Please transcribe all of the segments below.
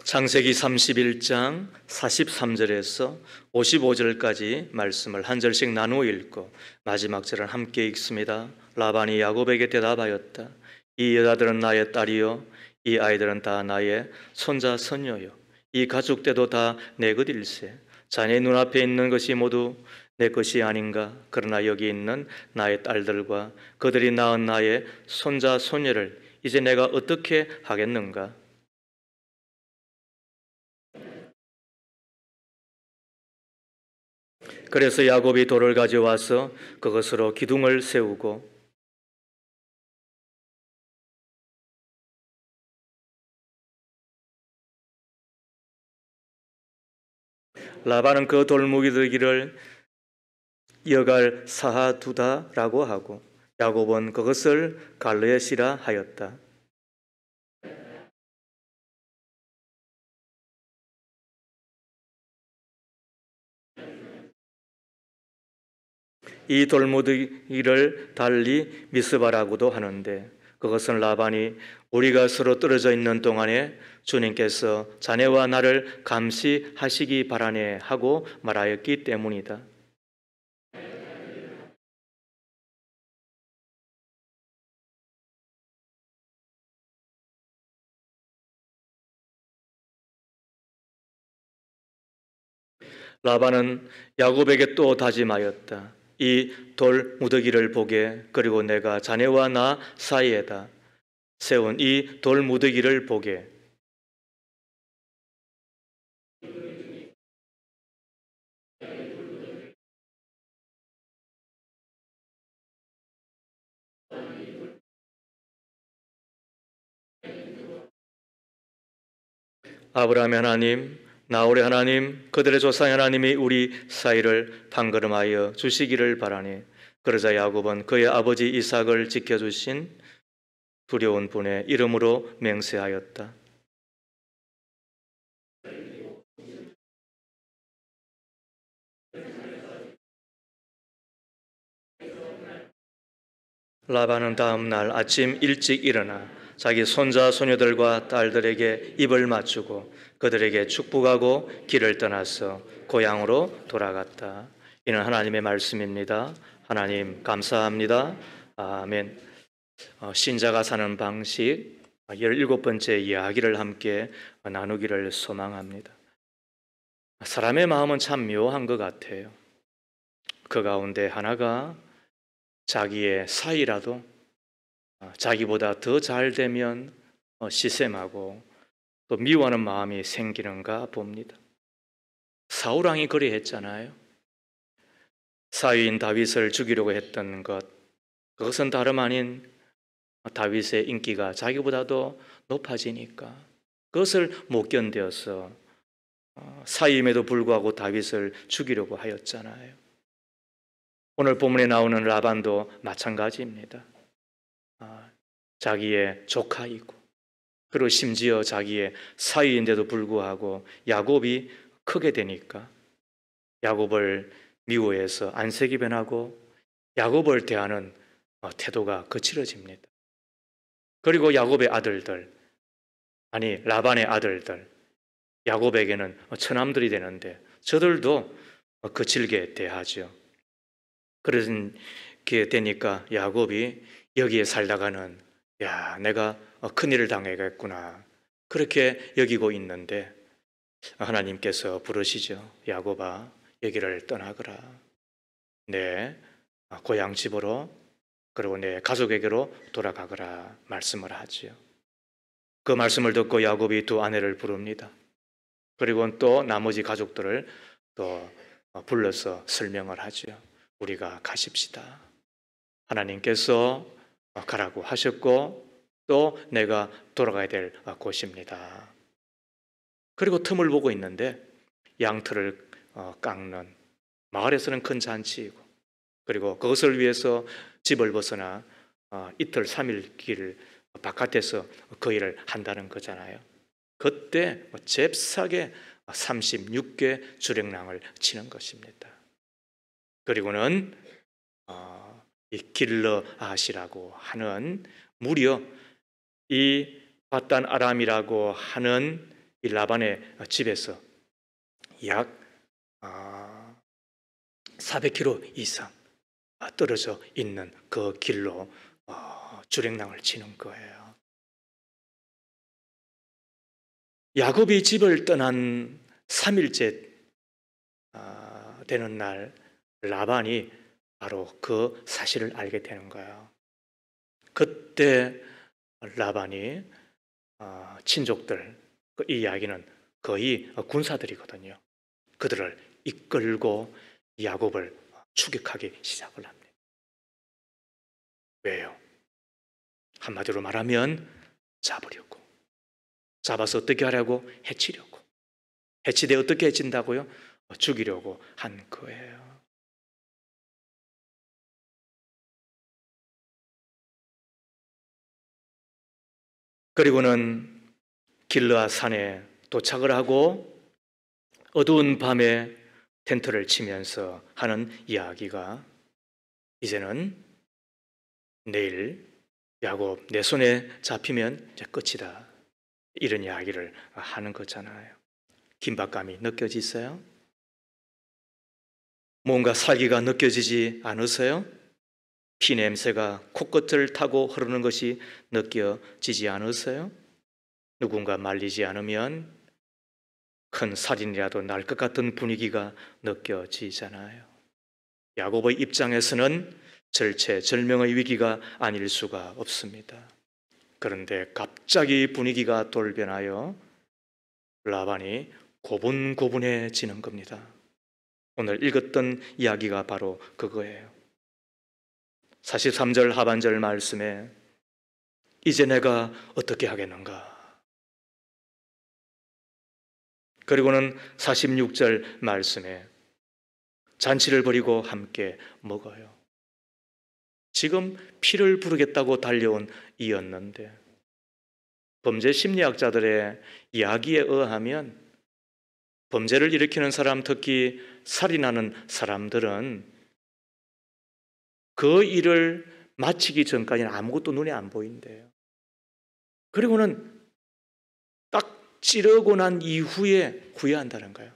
창세기 31장 43절에서 55절까지 말씀을 한 절씩 나누어 읽고 마지막 절은 함께 읽습니다. 라반이 야곱에게 대답하였다. 이 여자들은 나의 딸이요, 이 아이들은 다 나의 손자 손녀요, 이 가축대도 다 내 것일세. 자네 눈앞에 있는 것이 모두 내 것이 아닌가? 그러나 여기 있는 나의 딸들과 그들이 낳은 나의 손자 손녀를 이제 내가 어떻게 하겠는가? 그래서 야곱이 돌을 가져와서 그것으로 기둥을 세우고 라반은 그 돌무더기를 여갈 사하두다라고 하고 야곱은 그것을 갈르엣이라 하였다. 이 돌무더기를 달리 미스바라고도 하는데 그것은 라반이 우리가 서로 떨어져 있는 동안에 주님께서 자네와 나를 감시하시기 바라네 하고 말하였기 때문이다. 라반은 야곱에게 또 다짐하였다. 이 돌무더기를 보게, 그리고 내가 자네와 나 사이에다 세운 이 돌무더기를 보게. 아브라함의 하나님, 나홀의 하나님, 그들의 조상의 하나님이 우리 사이를 판가름하여 주시기를 바라니. 그러자 야곱은 그의 아버지 이삭을 지켜주신 두려운 분의 이름으로 맹세하였다. 라반은 다음 날 아침 일찍 일어나 자기 손자 손녀들과 딸들에게 입을 맞추고 그들에게 축복하고 길을 떠나서 고향으로 돌아갔다. 이는 하나님의 말씀입니다. 하나님 감사합니다. 아멘. 신자가 사는 방식 17번째 이야기를 함께 나누기를 소망합니다. 사람의 마음은 참 묘한 것 같아요. 그 가운데 하나가 자기의 사이라도 자기보다 더 잘 되면 시샘하고 또 미워하는 마음이 생기는가 봅니다. 사울 왕이 그리했잖아요. 사위인 다윗을 죽이려고 했던 것, 그것은 다름 아닌 다윗의 인기가 자기보다도 높아지니까 그것을 못 견뎌서 사위임에도 불구하고 다윗을 죽이려고 하였잖아요. 오늘 본문에 나오는 라반도 마찬가지입니다. 자기의 조카이고 그리고 심지어 자기의 사위인데도 불구하고 야곱이 크게 되니까 야곱을 미워해서 안색이 변하고 야곱을 대하는 태도가 거칠어집니다. 그리고 야곱의 아들들, 아니 라반의 아들들, 야곱에게는 처남들이 되는데 저들도 거칠게 대하죠. 그렇게 되니까 야곱이 여기에 살다가는 내가 큰일을 당하겠구나 그렇게 여기고 있는데 하나님께서 부르시죠. 야곱아, 여기를 떠나거라. 내 고향 집으로 그리고 내 가족에게로 돌아가거라 말씀을 하지요. 그 말씀을 듣고 야곱이 두 아내를 부릅니다. 그리고 또 나머지 가족들을 또 불러서 설명을 하죠. 우리가 가십시다. 하나님께서 가라고 하셨고 또 내가 돌아가야 될 곳입니다. 그리고 틈을 보고 있는데 양털을 깎는 마을에서는 큰 잔치이고 그리고 그것을 위해서 집을 벗어나 이틀 3일 길 바깥에서 그 일을 한다는 거잖아요. 그때 잽싸게 36개 주랭랑을 치는 것입니다. 그리고는 이 길르앗이라고 하는 무려 이 바단 아람이라고 하는 이 라반의 집에서 약 400km 이상 떨어져 있는 그 길로 주랭랑을 치는 거예요. 야곱이 집을 떠난 3일째 되는 날 라반이 바로 그 사실을 알게 되는 거예요. 그때 라반이 친족들, 이 이야기는 거의 군사들이거든요. 그들을 이끌고 야곱을 추격하기 시작을 합니다. 왜요? 한마디로 말하면 잡으려고. 잡아서 어떻게 하려고? 해치려고. 해치되 어떻게 해친다고요? 죽이려고 한 거예요. 그리고는 길르앗 산에 도착을 하고 어두운 밤에 텐트를 치면서 하는 이야기가 이제는 내일 야곱 내 손에 잡히면 이제 끝이다. 이런 이야기를 하는 거잖아요. 긴박감이 느껴지세요? 뭔가 살기가 느껴지지 않으세요? 피 냄새가 코끝을 타고 흐르는 것이 느껴지지 않으세요? 누군가 말리지 않으면 큰 살인이라도 날 것 같은 분위기가 느껴지잖아요. 야곱의 입장에서는 절체절명의 위기가 아닐 수가 없습니다. 그런데 갑자기 분위기가 돌변하여 라반이 고분고분해지는 겁니다. 오늘 읽었던 이야기가 바로 그거예요. 43절 하반절 말씀에 이제 내가 어떻게 하겠는가? 그리고는 46절 말씀에 잔치를 벌이고 함께 먹어요. 지금 피를 부르겠다고 달려온 이였는데 범죄 심리학자들의 이야기에 의하면 범죄를 일으키는 사람, 특히 살인하는 사람들은 그 일을 마치기 전까지는 아무것도 눈에 안 보인대요. 그리고는 딱 찌르고 난 이후에 후회한다는 거예요.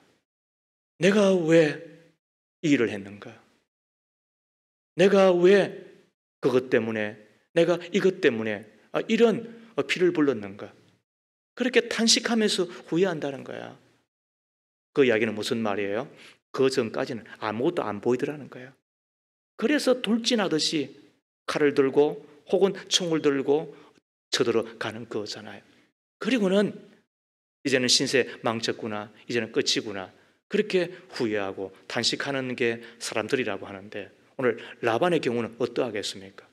내가 왜 이 일을 했는가? 내가 왜 그것 때문에, 내가 이것 때문에 이런 피를 불렀는가? 그렇게 탄식하면서 후회한다는 거야. 그 이야기는 무슨 말이에요? 그 전까지는 아무것도 안 보이더라는 거예요. 그래서 돌진하듯이 칼을 들고 혹은 총을 들고 쳐들어가는 거잖아요. 그리고는 이제는 신세 망쳤구나, 이제는 끝이구나, 그렇게 후회하고 탄식하는 게 사람들이라고 하는데 오늘 라반의 경우는 어떠하겠습니까?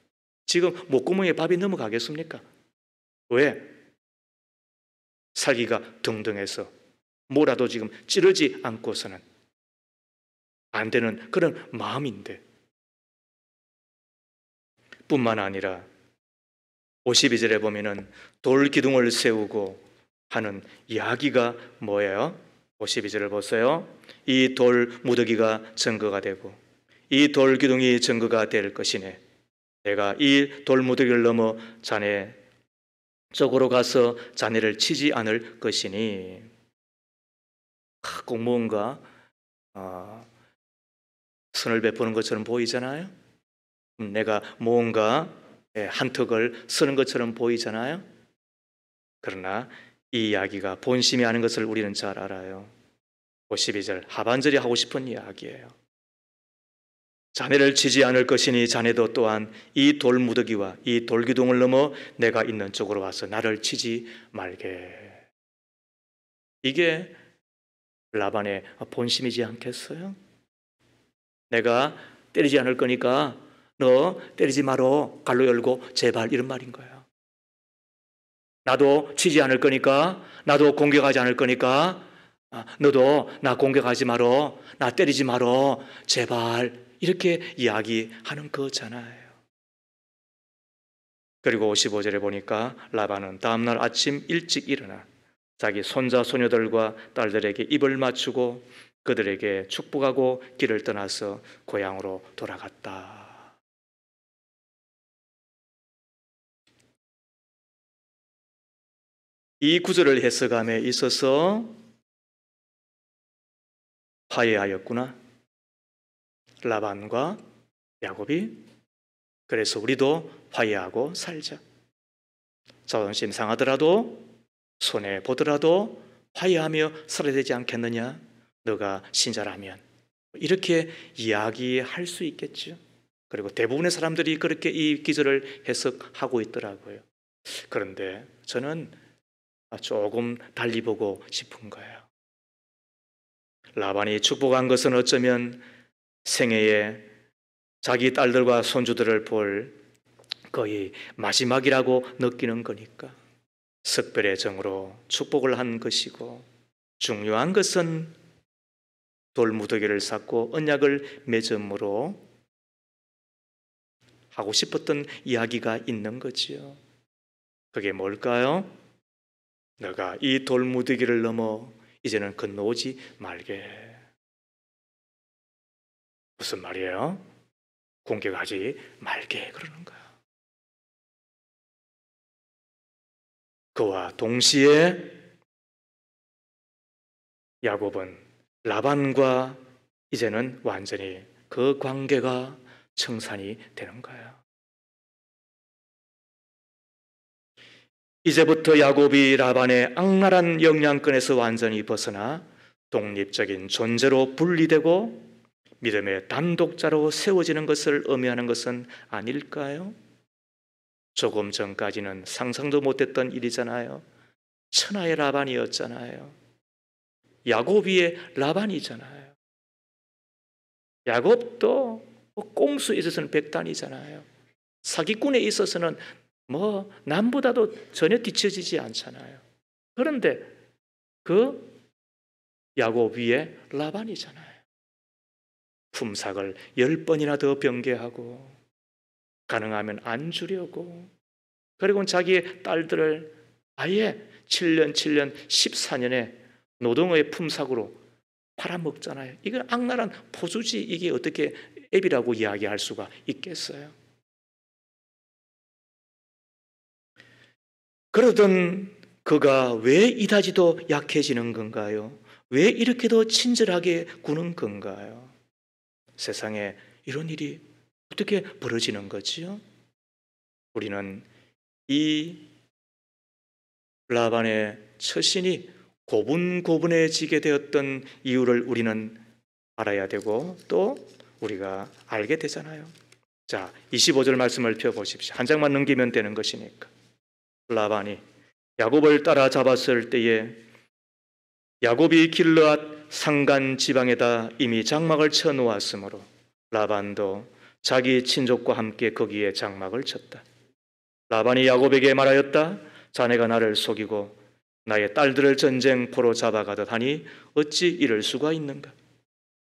지금 목구멍에 밥이 넘어가겠습니까? 왜? 살기가 등등해서 뭐라도 지금 찌르지 않고서는 안 되는 그런 마음인데, 뿐만 아니라 52절에 보면은 돌 기둥을 세우고 하는 이야기가 뭐예요? 52절을 보세요. 이 돌 무더기가 증거가 되고 이 돌 기둥이 증거가 될 것이네. 내가 이 돌 무더기를 넘어 자네 쪽으로 가서 자네를 치지 않을 것이니. 꼭 뭔가 선을 베푸는 것처럼 보이잖아요. 내가 뭔가 한턱을 쓰는 것처럼 보이잖아요. 그러나 이 이야기가 본심이 아닌 것을 우리는 잘 알아요. 52절 하반절이 하고 싶은 이야기예요. 자네를 치지 않을 것이니 자네도 또한 이 돌무더기와 이 돌기둥을 넘어 내가 있는 쪽으로 와서 나를 치지 말게. 이게 라반의 본심이지 않겠어요? 내가 때리지 않을 거니까 너 때리지 마라, 갈로 열고 제발, 이런 말인 거예요. 나도 치지 않을 거니까, 나도 공격하지 않을 거니까 너도 나 공격하지 마라, 나 때리지 마라, 제발, 이렇게 이야기하는 거잖아요. 그리고 55절에 보니까 라반은 다음날 아침 일찍 일어나 자기 손자 소녀들과 딸들에게 입을 맞추고 그들에게 축복하고 길을 떠나서 고향으로 돌아갔다. 이 구절을 해석함에 있어서 화해하였구나, 라반과 야곱이. 그래서 우리도 화해하고 살자. 자존심 상하더라도 손해 보더라도 화해하며 살아야 되지 않겠느냐, 너가 신자라면. 이렇게 이야기할 수 있겠죠. 그리고 대부분의 사람들이 그렇게 이 기절을 해석하고 있더라고요. 그런데 저는 조금 달리 보고 싶은 거예요. 라반이 축복한 것은 어쩌면 생애에 자기 딸들과 손주들을 볼 거의 마지막이라고 느끼는 거니까 석별의 정으로 축복을 한 것이고, 중요한 것은 돌무더기를 쌓고 언약을 맺음으로 하고 싶었던 이야기가 있는 거지요. 그게 뭘까요? 너가 이 돌무더기를 넘어 이제는 건너오지 말게. 무슨 말이에요? 공격하지 말게 그러는 거야. 그와 동시에 야곱은 라반과 이제는 완전히 그 관계가 청산이 되는 거예요. 이제부터 야곱이 라반의 악랄한 영향권에서 완전히 벗어나 독립적인 존재로 분리되고 믿음의 단독자로 세워지는 것을 의미하는 것은 아닐까요? 조금 전까지는 상상도 못했던 일이잖아요. 천하의 라반이었잖아요. 야곱이의 라반이잖아요. 야곱도 꼼수에 있어서는 백단이잖아요. 사기꾼에 있어서는 남보다도 전혀 뒤처지지 않잖아요. 그런데 그 야곱 위에 라반이잖아요. 품삯을 10번이나 더 변개하고 가능하면 안 주려고, 그리고 자기의 딸들을 아예 7년 14년의 노동의 품삯으로 팔아먹잖아요. 이건 악랄한 포주지. 이게 어떻게 애비라고 이야기할 수가 있겠어요? 그러던 그가 왜 이다지도 약해지는 건가요? 왜 이렇게 더 친절하게 구는 건가요? 세상에 이런 일이 어떻게 벌어지는 거지요? 우리는 이 라반의 처신이 고분고분해지게 되었던 이유를 우리는 알아야 되고 또 우리가 알게 되잖아요. 자, 25절 말씀을 펴보십시오. 한 장만 넘기면 되는 것이니까. 라반이 야곱을 따라잡았을 때에 야곱이 길르앗 산간 지방에다 이미 장막을 쳐 놓았으므로 라반도 자기 친족과 함께 거기에 장막을 쳤다. 라반이 야곱에게 말하였다. 자네가 나를 속이고 나의 딸들을 전쟁포로 잡아가듯 하니 어찌 이럴 수가 있는가?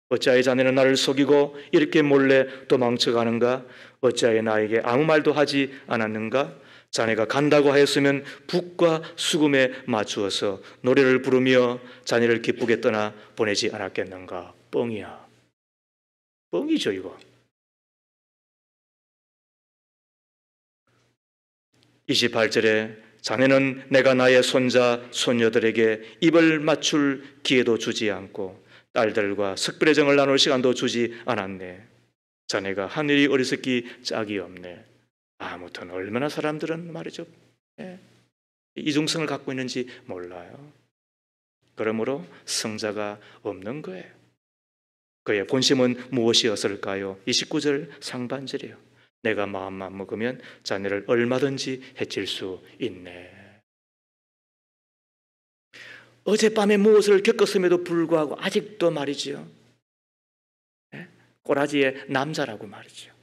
어찌하여 자네는 나를 속이고 이렇게 몰래 도망쳐가는가? 어찌하여 나에게 아무 말도 하지 않았는가? 자네가 간다고 하였으면 북과 수금에 맞추어서 노래를 부르며 자네를 기쁘게 떠나 보내지 않았겠는가? 뻥이야. 뻥이죠 이거. 28절에 자네는 내가 나의 손자 손녀들에게 입을 맞출 기회도 주지 않고 딸들과 특별의 정을 나눌 시간도 주지 않았네. 자네가 하늘이 어리석기 짝이 없네. 아무튼 얼마나 사람들은 말이죠, 이중성을 갖고 있는지 몰라요. 그러므로 성자가 없는 거예요. 그의 본심은 무엇이었을까요? 29절 상반절이에요. 내가 마음만 먹으면 자네를 얼마든지 해칠 수 있네. 어젯밤에 무엇을 겪었음에도 불구하고 아직도 말이죠, 꼬라지의 남자라고 말이죠.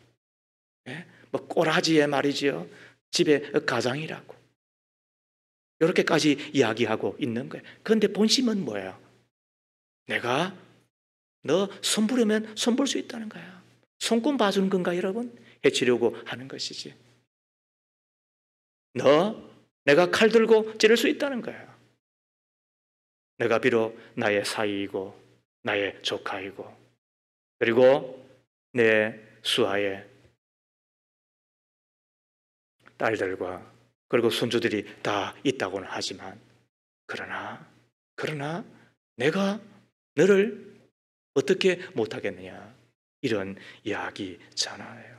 꼬라지의 말이죠, 집에 가장이라고 이렇게까지 이야기하고 있는 거예요. 그런데 본심은 뭐예요? 내가 너 손부르면 손볼 수 있다는 거야. 손금 봐주는 건가 여러분? 해치려고 하는 것이지. 내가 칼 들고 찌를 수 있다는 거야. 내가 비록 나의 사이이고 나의 조카이고 그리고 내 수하의 딸들과 그리고 손주들이 다 있다고는 하지만 그러나 내가 너를 어떻게 못하겠느냐, 이런 이야기잖아요.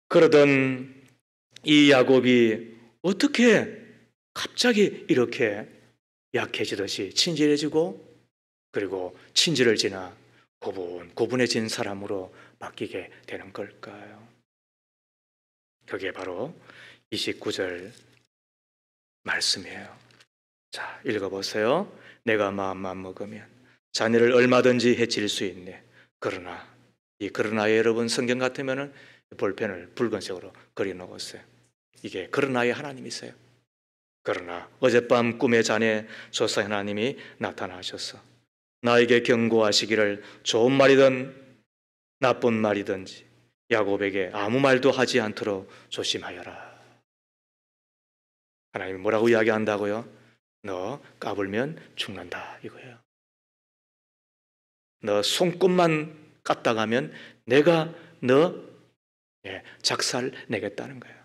그러던 이 야곱이 어떻게 갑자기 이렇게 약해지듯이 친절해지고, 그리고 친절을 지나 고분해진 사람으로 바뀌게 되는 걸까요? 그게 바로 29절 말씀이에요. 자, 읽어보세요. 내가 마음만 먹으면 자네를 얼마든지 해칠 수 있네. 그러나, 이 그러나에 여러분 성경 같으면 볼펜을 붉은색으로 그려놓으세요. 이게 그러나의 하나님이세요. 그러나 어젯밤 꿈에 자네 조사 하나님이 나타나셔서 나에게 경고하시기를 좋은 말이든 나쁜 말이든지 야곱에게 아무 말도 하지 않도록 조심하여라. 하나님이 뭐라고 이야기한다고요? 너 까불면 죽는다, 이거예요. 너 손끝만 까딱하면 내가 너 작살 내겠다는 거예요.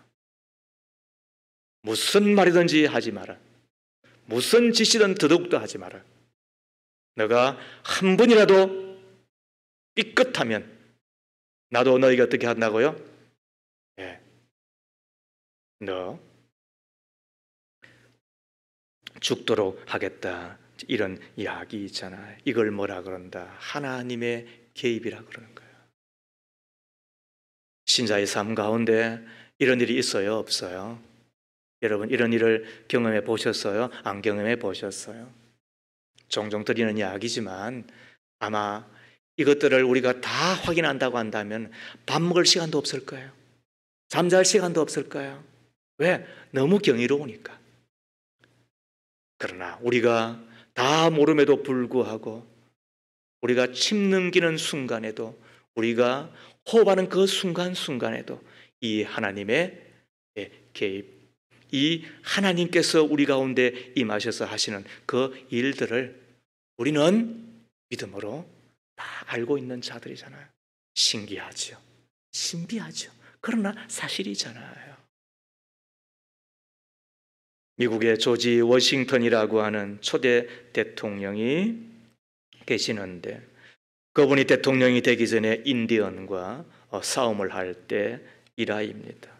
무슨 말이든지 하지 마라. 무슨 짓이든 더더욱도 하지 마라. 너가 한 번이라도 삐끗하면 나도 너희가 어떻게 한다고요? 너 죽도록 하겠다, 이런 이야기 있잖아요. 이걸 뭐라 그런다? 하나님의 개입이라 그러는 거예요. 신자의 삶 가운데 이런 일이 있어요, 없어요? 여러분, 이런 일을 경험해 보셨어요? 안 경험해 보셨어요? 종종 드리는 이야기지만 아마 이것들을 우리가 다 확인한다고 한다면 밥 먹을 시간도 없을 거예요. 잠잘 시간도 없을 거예요. 왜? 너무 경이로우니까. 그러나 우리가 다 모름에도 불구하고, 우리가 침 넘기는 순간에도, 우리가 호흡하는 그 순간순간에도 이 하나님의 개입, 이 하나님께서 우리 가운데 임하셔서 하시는 그 일들을 우리는 믿음으로 다 알고 있는 자들이잖아요. 신기하죠. 신비하죠. 그러나 사실이잖아요. 미국의 조지 워싱턴이라고 하는 초대 대통령이 계시는데, 그분이 대통령이 되기 전에 인디언과 싸움을 할 때 일화입니다.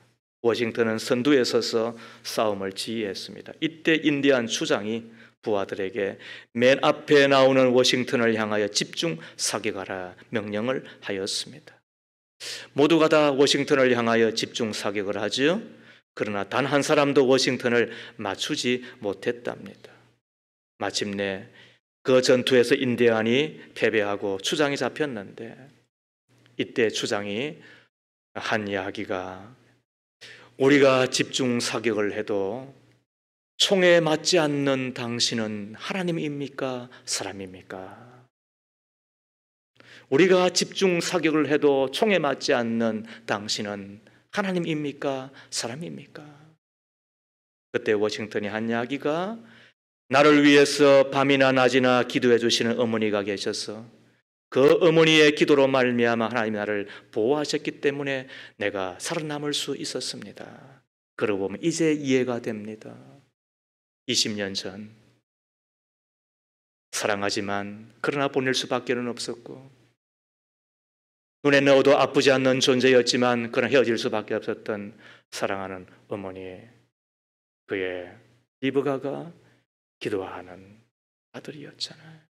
워싱턴은 선두에 서서 싸움을 지휘했습니다. 이때 인디안 추장이 부하들에게 맨 앞에 나오는 워싱턴을 향하여 집중 사격하라 명령을 하였습니다. 모두가 다 워싱턴을 향하여 집중 사격을 하죠. 그러나 단 한 사람도 워싱턴을 맞추지 못했답니다. 마침내 그 전투에서 인디안이 패배하고 추장이 잡혔는데, 이때 추장이 한 이야기가, 우리가 집중 사격을 해도 총에 맞지 않는 당신은 하나님입니까? 사람입니까? 우리가 집중 사격을 해도 총에 맞지 않는 당신은 하나님입니까? 사람입니까? 그때 워싱턴이 한 이야기가, 나를 위해서 밤이나 낮이나 기도해 주시는 어머니가 계셔서 그 어머니의 기도로 말미암아 하나님이 나를 보호하셨기 때문에 내가 살아남을 수 있었습니다. 그러고 보면 이제 이해가 됩니다. 20년 전 사랑하지만 그러나 보낼 수밖에 없었고, 눈에 넣어도 아프지 않는 존재였지만 그러나 헤어질 수밖에 없었던 사랑하는 어머니, 그의 리브가가 기도하는 아들이었잖아요.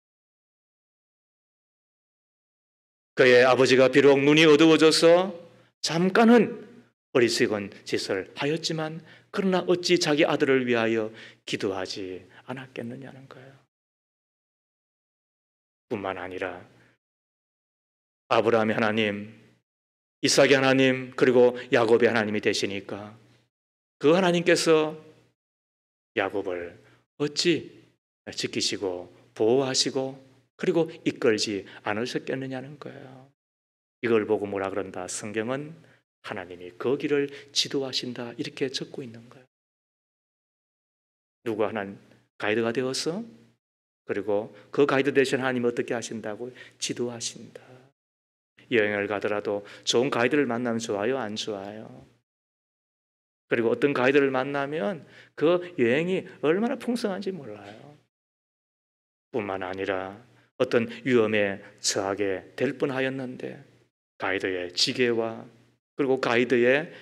그의 아버지가 비록 눈이 어두워져서 잠깐은 어리석은 짓을 하였지만 그러나 어찌 자기 아들을 위하여 기도하지 않았겠느냐는 거예요. 뿐만 아니라 아브라함의 하나님, 이삭의 하나님, 그리고 야곱의 하나님이 되시니까 그 하나님께서 야곱을 어찌 지키시고 보호하시고 그리고 이끌지 않으셨겠느냐는 거예요. 이걸 보고 뭐라 그런다? 성경은 하나님이 그 길을 지도하신다, 이렇게 적고 있는 거예요. 누가 하나님 가이드가 되어서, 그리고 그 가이드 대신 하나님이 어떻게 하신다고? 지도하신다. 여행을 가더라도 좋은 가이드를 만나면 좋아요, 안 좋아요? 그리고 어떤 가이드를 만나면 그 여행이 얼마나 풍성한지 몰라요. 뿐만 아니라 어떤 위험에 처하게 될 뻔하였는데 가이드의 지혜와 그리고 가이드의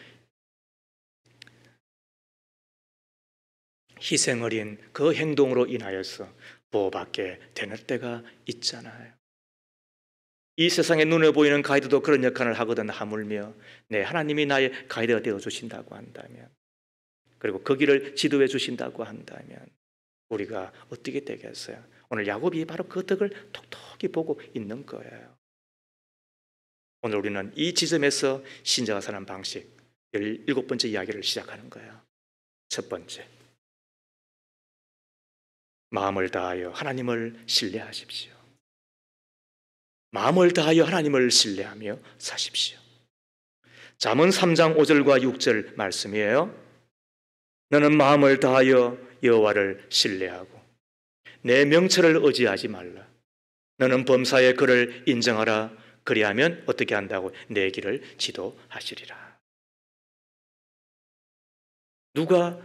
희생 어린 그 행동으로 인하여서 보호받게 되는 때가 있잖아요. 이 세상에 눈에 보이는 가이드도 그런 역할을 하거든. 하물며 하나님이 나의 가이드가 되어주신다고 한다면, 그리고 그 길을 지도해 주신다고 한다면 우리가 어떻게 되겠어요? 오늘 야곱이 바로 그 덕을 톡톡히 보고 있는 거예요. 오늘 우리는 이 지점에서 신자가 사는 방식 17번째 이야기를 시작하는 거예요. 첫 번째, 마음을 다하여 하나님을 신뢰하십시오. 마음을 다하여 하나님을 신뢰하며 사십시오. 잠언 3장 5절과 6절 말씀이에요. 너는 마음을 다하여 여호와를 신뢰하고 내 명철을 의지하지 말라. 너는 범사의 그를 인정하라. 그리하면 어떻게 한다고? 내 길을 지도하시리라. 누가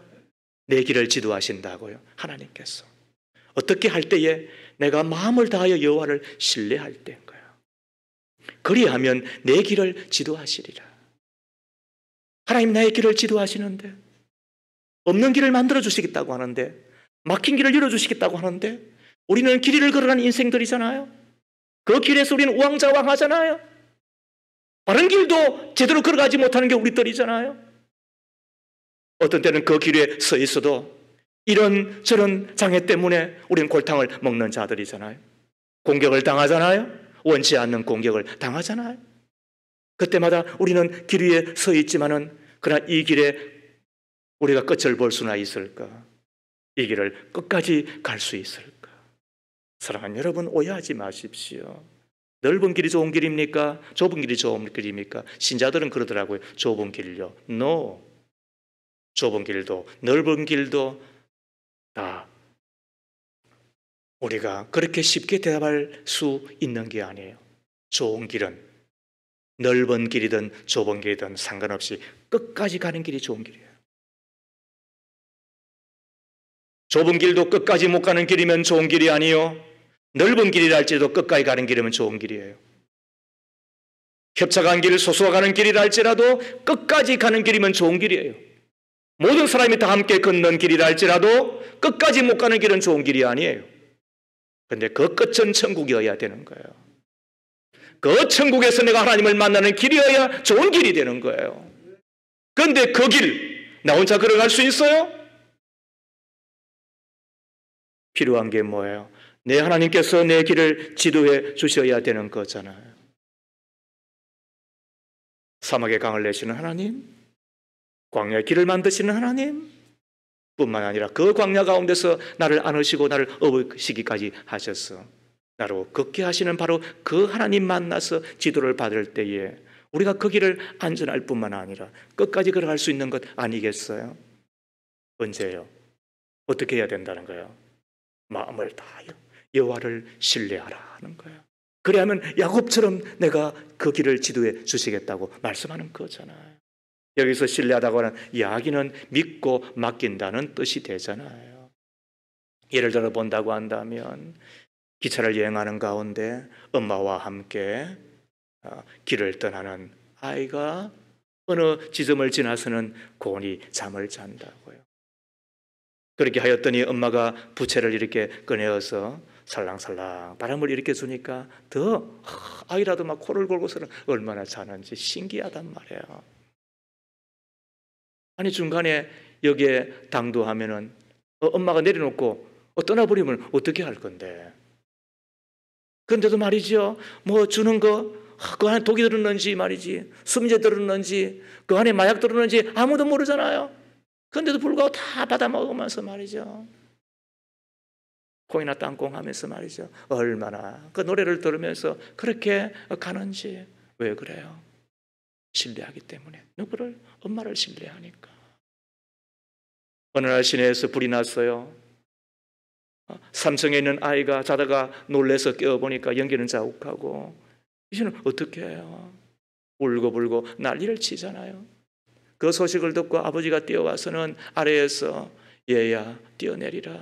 내 길을 지도하신다고요? 하나님께서. 어떻게 할 때에? 내가 마음을 다하여 여호와를 신뢰할 때인 거예요. 그리하면 내 길을 지도하시리라. 하나님 나의 길을 지도하시는데, 없는 길을 만들어 주시겠다고 하는데, 막힌 길을 열어주시겠다고 하는데, 우리는 길 잃을 걸어가는 인생들이잖아요. 그 길에서 우리는 우왕좌왕하잖아요. 바른 길도 제대로 걸어가지 못하는 게 우리들이잖아요. 어떤 때는 그 길에 서 있어도 이런 저런 장애 때문에 우리는 골탕을 먹는 자들이잖아요. 공격을 당하잖아요. 원치 않는 공격을 당하잖아요. 그때마다 우리는 길 위에 서 있지만은, 그러나 이 길에 우리가 끝을 볼 수나 있을까? 이 길을 끝까지 갈 수 있을까? 사랑하는 여러분, 오해하지 마십시오. 넓은 길이 좋은 길입니까? 좁은 길이 좋은 길입니까? 신자들은 그러더라고요. 좁은 길요. No. 좁은 길도 넓은 길도 다 우리가 그렇게 쉽게 대답할 수 있는 게 아니에요. 좋은 길은 넓은 길이든 좁은 길이든 상관없이 끝까지 가는 길이 좋은 길이에요. 좁은 길도 끝까지 못 가는 길이면 좋은 길이 아니요, 넓은 길이라 할지라도 끝까지 가는 길이면 좋은 길이에요. 협착한 길, 소소가는 길이라 할지라도 끝까지 가는 길이면 좋은 길이에요. 모든 사람이 다 함께 걷는 길이라 할지라도 끝까지 못 가는 길은 좋은 길이 아니에요. 그런데 그 끝은 천국이어야 되는 거예요. 그 천국에서 내가 하나님을 만나는 길이어야 좋은 길이 되는 거예요. 그런데 그 길, 나 혼자 걸어갈 수 있어요? 필요한 게 뭐예요? 내 하나님께서 내 길을 지도해 주셔야 되는 거잖아요. 사막에 강을 내시는 하나님, 광야의 길을 만드시는 하나님, 뿐만 아니라 그 광야 가운데서 나를 안으시고 나를 업으시기까지 하셔서 나로 걷게 하시는 바로 그 하나님 만나서 지도를 받을 때에 우리가 그 길을 안전할 뿐만 아니라 끝까지 걸어갈 수 있는 것 아니겠어요? 언제요? 어떻게 해야 된다는 거예요? 마음을 다하여 여호와를 신뢰하라 하는 거예요. 그래야면 야곱처럼 내가 그 길을 지도해 주시겠다고 말씀하는 거잖아요. 여기서 신뢰하다고 하는 이야기는 믿고 맡긴다는 뜻이 되잖아요. 예를 들어 본다고 한다면 기차를 여행하는 가운데 엄마와 함께 길을 떠나는 아이가 어느 지점을 지나서는 곤히 잠을 잔다고요. 그렇게 하였더니 엄마가 부채를 이렇게 꺼내어서 살랑살랑 바람을 일으켜 주니까 더 아이라도 막 코를 골고서는 얼마나 자는지 신기하단 말이에요. 아니 중간에 여기에 당도하면은 엄마가 내려놓고 떠나버리면 어떻게 할 건데? 그런데도 말이죠, 뭐 주는 거 그 안에 독이 들었는지 말이지, 숨재 들었는지, 그 안에 마약 들었는지 아무도 모르잖아요. 그런데도 불구하고 다 받아 먹으면서 말이죠, 콩이나 땅콩 하면서 말이죠, 얼마나 그 노래를 들으면서 그렇게 가는지. 왜 그래요? 신뢰하기 때문에. 누구를? 엄마를 신뢰하니까. 어느 날 시내에서 불이 났어요. 3층에 있는 아이가 자다가 놀래서 깨어보니까 연기는 자욱하고, 이제는 어떻게 해요? 울고불고 난리를 치잖아요. 그 소식을 듣고 아버지가 뛰어와서는 아래에서 얘야 뛰어내리라,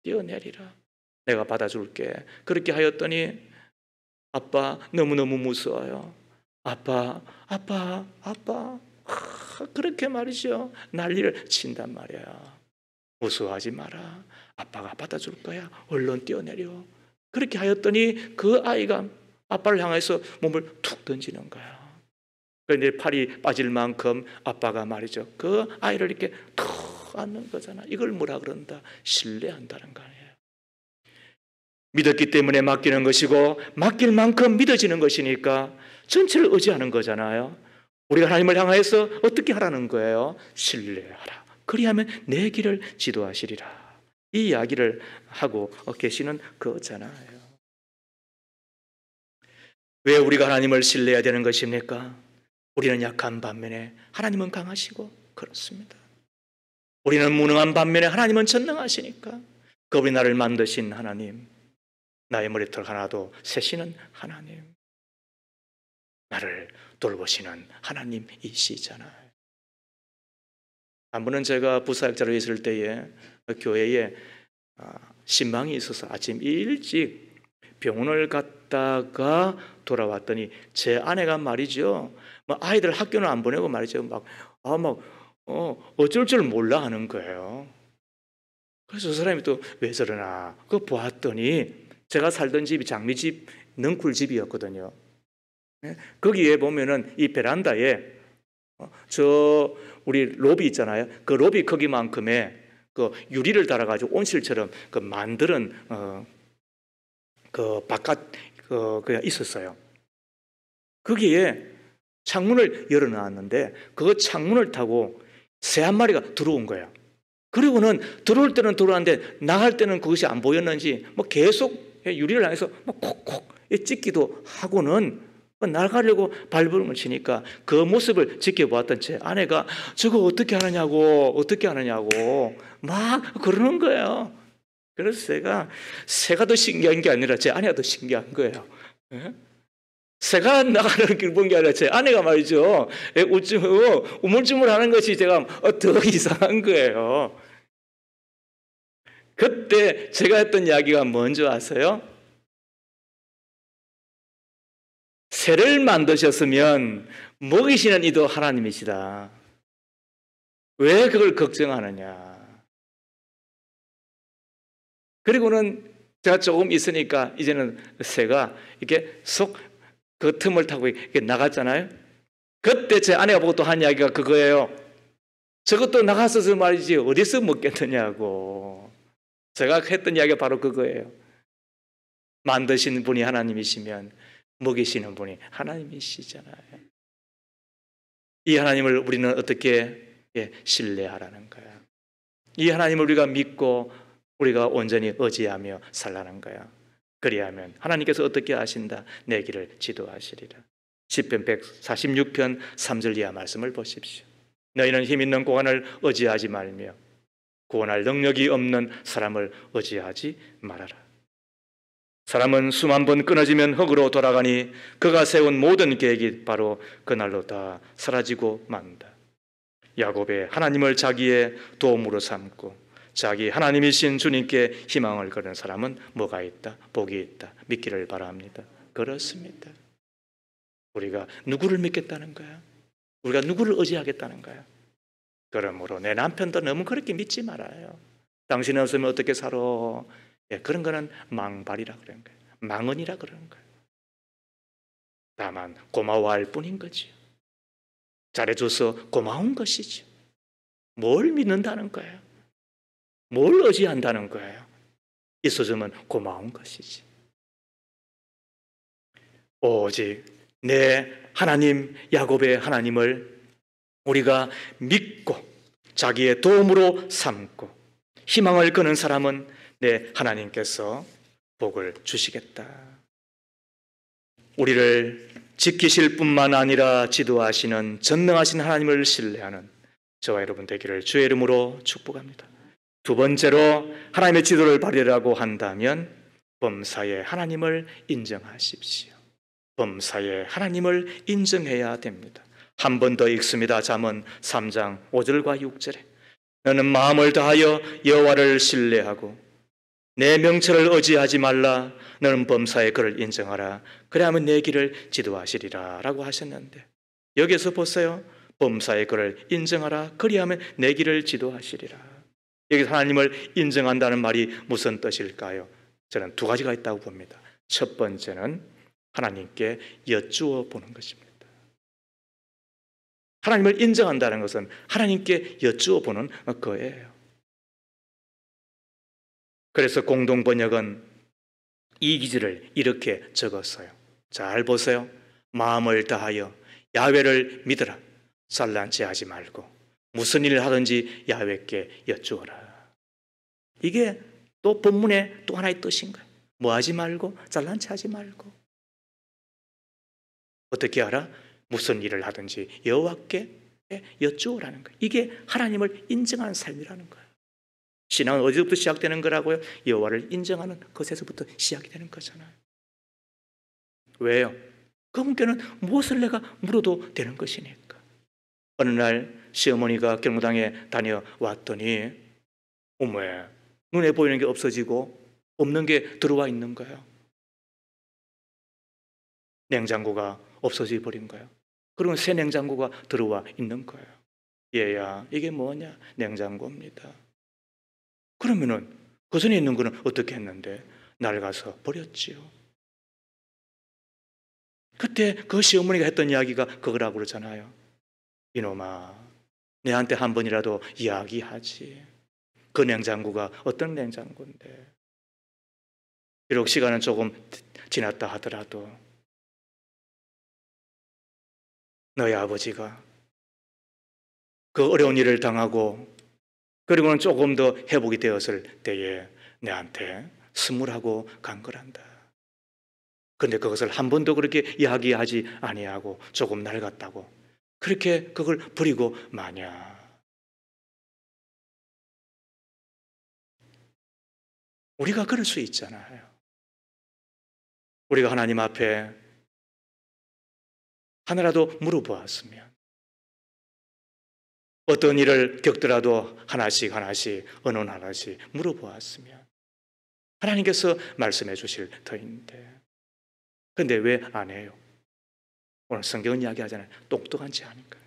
뛰어내리라, 내가 받아줄게. 그렇게 하였더니 아빠 너무너무 무서워요. 아빠, 아빠, 아빠. 그렇게 말이죠. 난리를 친단 말이야. 무서워하지 마라. 아빠가 받아줄 거야. 얼른 뛰어내려. 그렇게 하였더니 그 아이가 아빠를 향해서 몸을 툭 던지는 거야. 그런데 팔이 빠질 만큼 아빠가 말이죠. 그 아이를 이렇게 툭 안는 거잖아. 이걸 뭐라 그런다? 신뢰한다는 거 아니에요. 믿었기 때문에 맡기는 것이고 맡길 만큼 믿어지는 것이니까 전체를 의지하는 거잖아요. 우리가 하나님을 향해서 어떻게 하라는 거예요? 신뢰하라. 그리하면 내 길을 지도하시리라. 이 이야기를 하고 계시는 거잖아요. 왜 우리가 하나님을 신뢰해야 되는 것입니까? 우리는 약한 반면에 하나님은 강하시고 그렇습니다. 우리는 무능한 반면에 하나님은 전능하시니까 그분이 나를 만드신 하나님, 나의 머리털 하나도 세시는 하나님, 나를 돌보시는 하나님이시잖아요. 한 번은 제가 부사역자로 있을 때에 교회에 신방이 있어서 아침 일찍 병원을 갔다가 돌아왔더니 제 아내가 말이죠, 아이들 학교는 안 보내고 말이죠, 어쩔 줄 몰라 하는 거예요. 그래서 그 사람이 또 왜 저러나 그거 보았더니 제가 살던 집이 장미집 넝쿨집이었거든요. 거기에 보면은 이 베란다에 저 우리 로비 있잖아요. 그 로비 크기만큼의 그 유리를 달아가지고 온실처럼 그 만드는 그 바깥 그냥 있었어요. 거기에 창문을 열어놨는데 그 창문을 타고 새 한 마리가 들어온 거예요. 그리고는 들어올 때는 들어왔는데 나갈 때는 그것이 안 보였는지 계속 유리를 향해서 콕콕 찍기도 하고는 나가려고 발버둥을 치니까 그 모습을 지켜보았던 제 아내가 저거 어떻게 하느냐고 막 그러는 거예요. 그래서 새가 더 신기한 게 아니라 제 아내가 더 신기한 거예요. 새가 나가는 길 본 게 아니라 제 아내가 말이죠, 우물쭈물하는 것이 제가 더 이상한 거예요. 그때 제가 했던 이야기가 뭔지 아세요? 새를 만드셨으면 먹이시는 이도 하나님이시다. 왜 그걸 걱정하느냐? 그리고는 제가 조금 있으니까 이제는 새가 이렇게 속 그 틈을 타고 이렇게 나갔잖아요. 그때 제 아내가 보고 또 한 이야기가 그거예요. 저것도 나가서서 말이지 어디서 먹겠느냐고. 제가 했던 이야기가 바로 그거예요. 만드신 분이 하나님이시면 먹이시는 분이 하나님이시잖아요. 이 하나님을 우리는 어떻게 신뢰하라는 거야. 이 하나님을 우리가 믿고 우리가 온전히 의지하며 살라는 거야. 그리하면 하나님께서 어떻게 하신다? 내 길을 지도하시리라. 시편 146편 3절 이하 말씀을 보십시오. 너희는 힘 있는 고관을 의지하지 말며 구원할 능력이 없는 사람을 의지하지 말아라. 사람은 숨 한 번 끊어지면 흙으로 돌아가니 그가 세운 모든 계획이 바로 그날로 다 사라지고 만다. 야곱의 하나님을 자기의 도움으로 삼고 자기 하나님이신 주님께 희망을 거는 사람은 뭐가 있다? 복이 있다. 믿기를 바랍니다. 그렇습니다. 우리가 누구를 믿겠다는 거야? 우리가 누구를 의지하겠다는 거야? 그러므로 내 남편도 너무 그렇게 믿지 말아요. 당신 없으면 어떻게 살아? 그런 거는 망발이라 그런 거예요. 망언이라 그런 거예요. 다만 고마워할 뿐인 거죠. 잘해줘서 고마운 것이죠. 뭘 믿는다는 거예요? 뭘 의지한다는 거예요? 있어주면 고마운 것이지. 오직 내 하나님 야곱의 하나님을 우리가 믿고 자기의 도움으로 삼고 희망을 거는 사람은 내 하나님께서 복을 주시겠다. 우리를 지키실 뿐만 아니라 지도하시는 전능하신 하나님을 신뢰하는 저와 여러분 되기를 주의 이름으로 축복합니다. 두 번째로 하나님의 지도를 받으려고 한다면 범사에 하나님을 인정하십시오. 범사에 하나님을 인정해야 됩니다. 한 번 더 읽습니다. 잠언 3장 5절과 6절에 너는 마음을 다하여 여호와를 신뢰하고 내 명철을 의지하지 말라. 너는 범사의 그를 인정하라. 그래야면 내 길을 지도하시리라 라고 하셨는데, 여기서 보세요. 범사의 그를 인정하라. 그리하면 내 길을 지도하시리라. 여기서 하나님을 인정한다는 말이 무슨 뜻일까요? 저는 두 가지가 있다고 봅니다. 첫 번째는 하나님께 여쭈어 보는 것입니다. 하나님을 인정한다는 것은 하나님께 여쭈어 보는 거예요. 그래서 공동 번역은 이 기지를 이렇게 적었어요. 잘 보세요. 마음을 다하여 야훼를 믿으라. 잘난체 하지 말고 무슨 일을 하든지 야훼께 여쭈어라. 이게 또 본문의 또 하나의 뜻인 거예요. 뭐 하지 말고 잘난체 하지 말고. 어떻게 알아? 무슨 일을 하든지 여호와께 여쭈어라는 거예요. 이게 하나님을 인정하는 삶이라는 거예요. 신앙은 어디서부터 시작되는 거라고요? 여호와를 인정하는 것에서부터 시작이 되는 거잖아요. 왜요? 그분께는 무엇을 내가 물어도 되는 것이니까. 어느 날 시어머니가 경로당에 다녀왔더니 어머에 눈에 보이는 게 없어지고 없는 게 들어와 있는 거예요. 냉장고가 없어져 버린 거예요. 그러면 새 냉장고가 들어와 있는 거예요. 얘야, 이게 뭐냐? 냉장고입니다. 그러면은 그 전에 있는 거는 어떻게 했는데? 낡아서 버렸지요. 그때 그 시어머니가 했던 이야기가 그거라고 그러잖아요. 이놈아, 내한테 한 번이라도 이야기하지. 그 냉장고가 어떤 냉장고인데. 비록 시간은 조금 지났다 하더라도 너희 아버지가 그 어려운 일을 당하고 그리고는 조금 더 회복이 되었을 때에 내한테 선물하고 간 거란다. 그런데 그것을 한 번도 그렇게 이야기하지 아니하고 조금 낡았다고 그렇게 그걸 버리고 마냐. 우리가 그럴 수 있잖아요. 우리가 하나님 앞에 하나라도 물어보았으면, 어떤 일을 겪더라도 하나씩 언론 하나씩 물어보았으면 하나님께서 말씀해 주실 터인데, 그런데 왜 안 해요? 오늘 성경은 이야기하잖아요. 똑똑한 지 아닌가.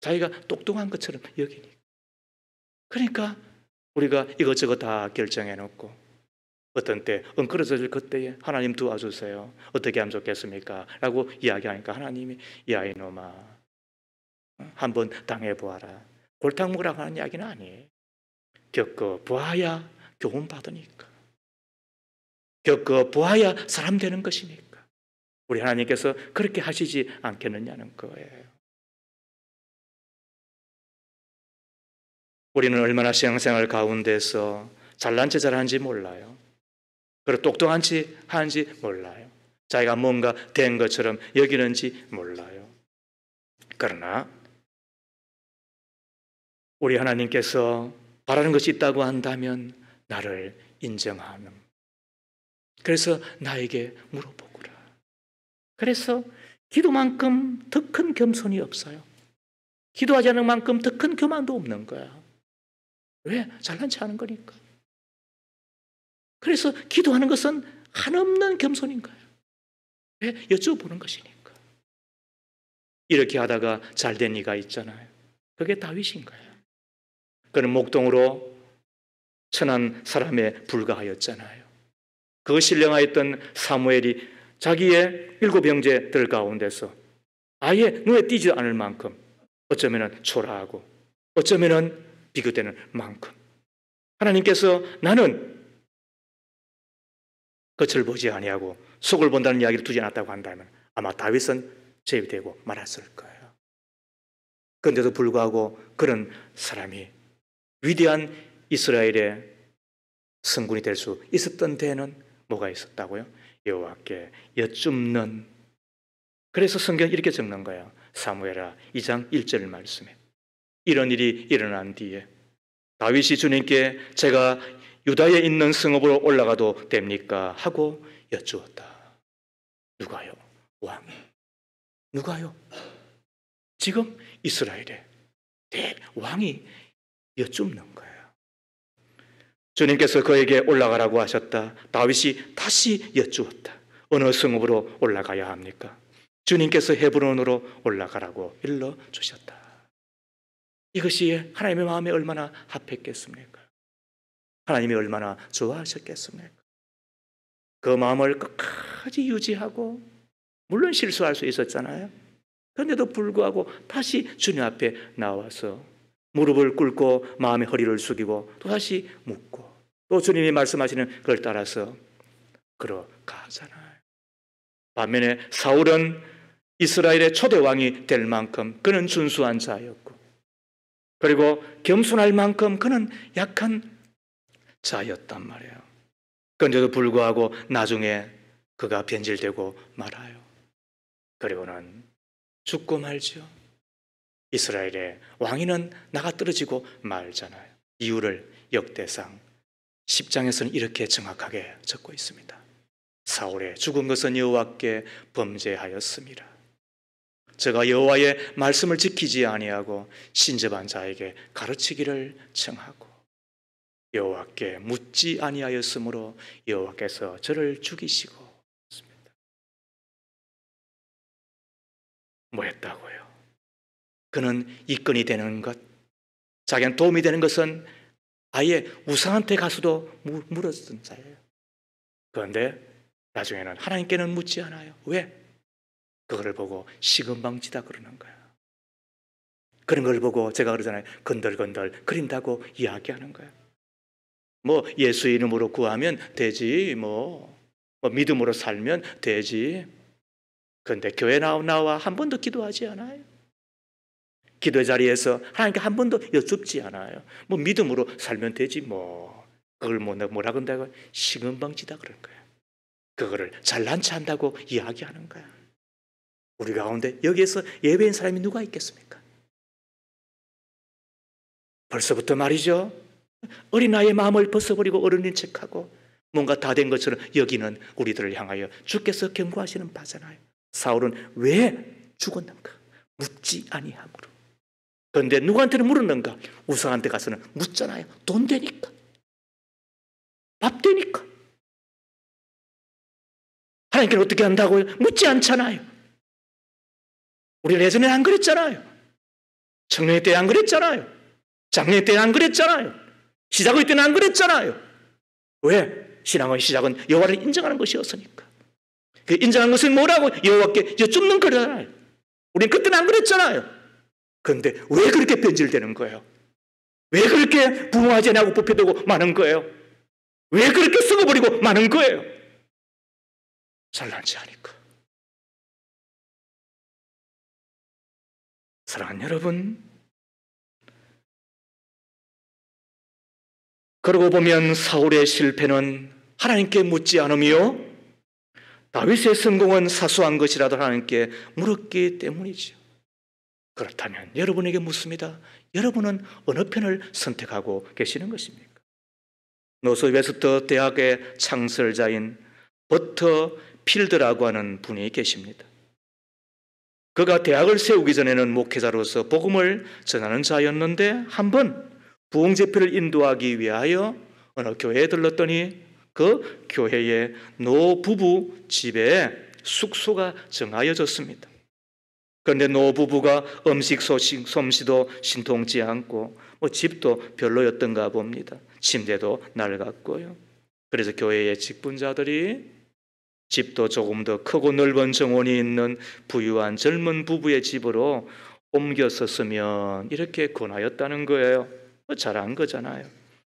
자기가 똑똑한 것처럼 여기니까. 그러니까 우리가 이것저것 다 결정해 놓고 어떤 때 엉클어질 그때에 하나님 도와주세요. 어떻게 하면 좋겠습니까? 라고 이야기하니까 하나님이 야 이놈아, 한번 당해보아라. 골탕 먹으라고 하는 이야기는 아니에요. 겪어보아야 교훈 받으니까. 겪어보아야 사람 되는 것이니까. 우리 하나님께서 그렇게 하시지 않겠느냐는 거예요. 우리는 얼마나 신앙생활 가운데서 잘난 체 잘하는지 몰라요. 그리고 똑똑한 지 하는지 몰라요. 자기가 뭔가 된 것처럼 여기는지 몰라요. 그러나 우리 하나님께서 바라는 것이 있다고 한다면 나를 인정하는. 그래서 나에게 물어보거라. 그래서 기도만큼 더 큰 겸손이 없어요. 기도하지 않는 만큼 더 큰 교만도 없는 거야. 왜? 잘난 체 하는 거니까. 그래서 기도하는 것은 한없는 겸손인 거예요. 왜? 여쭤보는 것이니까. 이렇게 하다가 잘된 이가 있잖아요. 그게 다윗인 거예요. 그는 목동으로 천한 사람에 불과하였잖아요. 그 신령하였던 사무엘이 자기의 7 형제들 가운데서 아예 눈에 띄지 않을 만큼 어쩌면 초라하고 어쩌면 비교되는 만큼 하나님께서 나는 겉을 보지 아니하고 속을 본다는 이야기를 두지 않았다고 한다면 아마 다윗은 제외되고 말았을 거예요. 그런데도 불구하고 그런 사람이 위대한 이스라엘의 성군이 될 수 있었던 데에는 뭐가 있었다고요? 여호와께 여쭙는. 그래서 성경이 이렇게 적는 거예요. 사무엘하 2장 1절 말씀에 이런 일이 일어난 뒤에 다윗이 주님께 제가 유다에 있는 성읍으로 올라가도 됩니까? 하고 여쭈었다. 누가요? 왕. 누가요? 지금 이스라엘의 대왕이 여쭙는 거예요. 주님께서 그에게 올라가라고 하셨다. 다윗이 다시 여쭈었다. 어느 성읍으로 올라가야 합니까? 주님께서 헤브론으로 올라가라고 일러주셨다. 이것이 하나님의 마음에 얼마나 합했겠습니까? 하나님이 얼마나 좋아하셨겠습니까? 그 마음을 끝까지 유지하고, 물론 실수할 수 있었잖아요. 그런데도 불구하고 다시 주님 앞에 나와서 무릎을 꿇고 마음의 허리를 숙이고 또다시 묻고, 또 주님이 말씀하시는 그걸 따라서 걸어가잖아요. 반면에 사울은 이스라엘의 초대 왕이 될 만큼 그는 준수한 자였고, 그리고 겸손할 만큼 그는 약한 자였단 말이에요. 그런데도 불구하고 나중에 그가 변질되고 말아요. 그리고는 죽고 말죠. 이스라엘의 왕위는 나가 떨어지고 말잖아요. 이유를 역대상 10장에서는 이렇게 정확하게 적고 있습니다. 사울의 죽은 것은 여호와께 범죄하였습니다. 저가 여호와의 말씀을 지키지 아니하고 신접한 자에게 가르치기를 청하고 여호와께 묻지 아니하였으므로 여호와께서 저를 죽이시고 있습니다. 뭐 했다고요? 그는 이건이 되는 것, 자기한테 도움이 되는 것은 아예 우상한테 가서도 물었던 자예요. 그런데 나중에는 하나님께는 묻지 않아요. 왜? 그거를 보고 시금방지다 그러는 거예요. 그런 걸 보고 제가 그러잖아요. 건들건들 그린다고 이야기하는 거예요. 뭐 예수 이름으로 구하면 되지, 뭐 믿음으로 살면 되지. 그런데 교회 나와 한 번도 기도하지 않아요. 기도 자리에서 하나님께 한 번도 여쭙지 않아요. 뭐 믿음으로 살면 되지, 뭐 그걸 뭐라 그런다고 시금방지다 그럴 거예요. 그거를 잘난 체 한다고 이야기하는 거야. 우리 가운데 여기에서 예배인 사람이 누가 있겠습니까? 벌써부터 말이죠. 어린아이의 마음을 벗어버리고 어른인 척하고 뭔가 다 된 것처럼 여기는 우리들을 향하여 주께서 경고하시는 바잖아요. 사울은 왜 죽었는가? 묻지 아니함으로. 그런데 누구한테는 물었는가? 우상한테 가서는 묻잖아요. 돈 되니까, 밥 되니까. 하나님께는 어떻게 한다고요? 묻지 않잖아요. 우리는 예전에 안 그랬잖아요. 청년의 때 안 그랬잖아요. 장년의 때 안 그랬잖아요. 시작의 때는 안 그랬잖아요. 왜? 신앙의 시작은 여호와를 인정하는 것이었으니까. 그 인정한 것은 뭐라고? 여호와께 여쭙는 거잖아요. 우리는 그때는 안 그랬잖아요. 그런데 왜 그렇게 변질되는 거예요? 왜 그렇게 부모하지 않고 뽑혀되고 마는 거예요? 왜 그렇게 썩어버리고 마는 거예요? 잘난지 하니까. 사랑하는 여러분, 그러고 보면 사울의 실패는 하나님께 묻지 않으며 다윗의 성공은 사소한 것이라도 하나님께 물었기 때문이죠. 그렇다면 여러분에게 묻습니다. 여러분은 어느 편을 선택하고 계시는 것입니까? 노스웨스트 대학의 창설자인 버터 필드라고 하는 분이 계십니다. 그가 대학을 세우기 전에는 목회자로서 복음을 전하는 자였는데 한번 부흥제표를 인도하기 위하여 어느 교회에 들렀더니 그 교회의 노부부 집에 숙소가 정하여졌습니다. 그런데 노부부가 음식 솜씨도 신통치 않고 집도 별로였던가 봅니다. 침대도 낡았고요. 그래서 교회의 직분자들이 집도 조금 더 크고 넓은 정원이 있는 부유한 젊은 부부의 집으로 옮겼었으면 이렇게 권하였다는 거예요. 잘한 거잖아요.